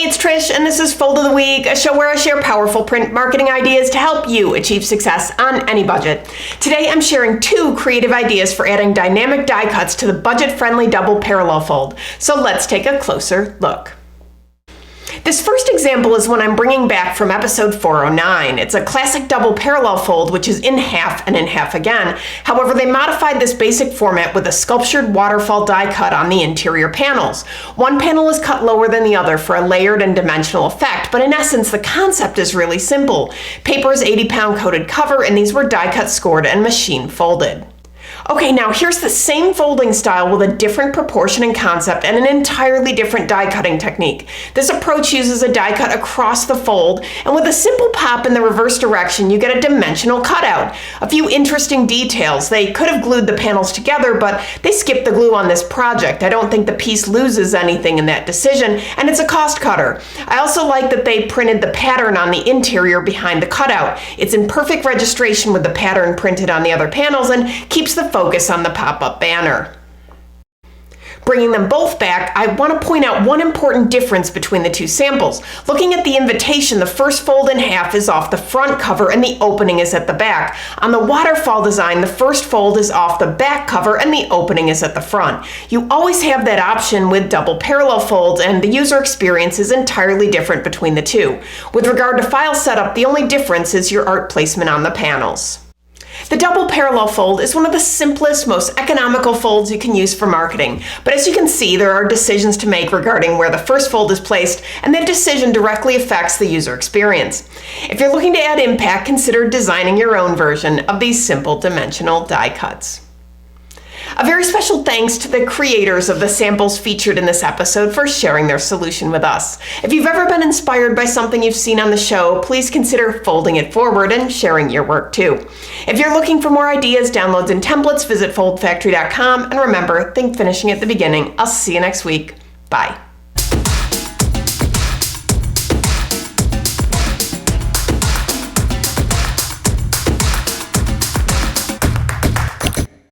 Hey, it's Trish, and this is Fold of the Week, a show where I share powerful print marketing ideas to help you achieve success on any budget. Today, I'm sharing 2 creative ideas for adding dynamic die cuts to the budget-friendly double parallel fold. So let's take a closer look. This first example is one I'm bringing back from episode 409. It's a classic double parallel fold, which is in half and in half again. However, they modified this basic format with a sculptured waterfall die cut on the interior panels. One panel is cut lower than the other for a layered and dimensional effect, but in essence, the concept is really simple. Paper is 80-pound coated cover, and these were die cut scored and machine folded. Okay, now here's the same folding style with a different proportion and concept and an entirely different die cutting technique. This approach uses a die cut across the fold, and with a simple pop in the reverse direction, you get a dimensional cutout. A few interesting details. They could have glued the panels together, but they skipped the glue on this project. I don't think the piece loses anything in that decision, and it's a cost cutter. I also like that they printed the pattern on the interior behind the cutout. It's in perfect registration with the pattern printed on the other panels and keeps the focus on the pop-up banner. Bringing them both back, I want to point out one important difference between the 2 samples. Looking at the invitation, the first fold in half is off the front cover and the opening is at the back. On the waterfall design, the first fold is off the back cover and the opening is at the front. You always have that option with double parallel folds, and the user experience is entirely different between the 2. With regard to file setup, the only difference is your art placement on the panels. The double parallel fold is one of the simplest, most economical folds you can use for marketing. But as you can see, there are decisions to make regarding where the first fold is placed, and that decision directly affects the user experience. If you're looking to add impact, consider designing your own version of these simple dimensional die cuts. A very special thanks to the creators of the samples featured in this episode for sharing their solution with us. If you've ever been inspired by something you've seen on the show, please consider folding it forward and sharing your work too. If you're looking for more ideas, downloads, and templates, visit foldfactory.com, and remember, think finishing at the beginning. I'll see you next week. Bye.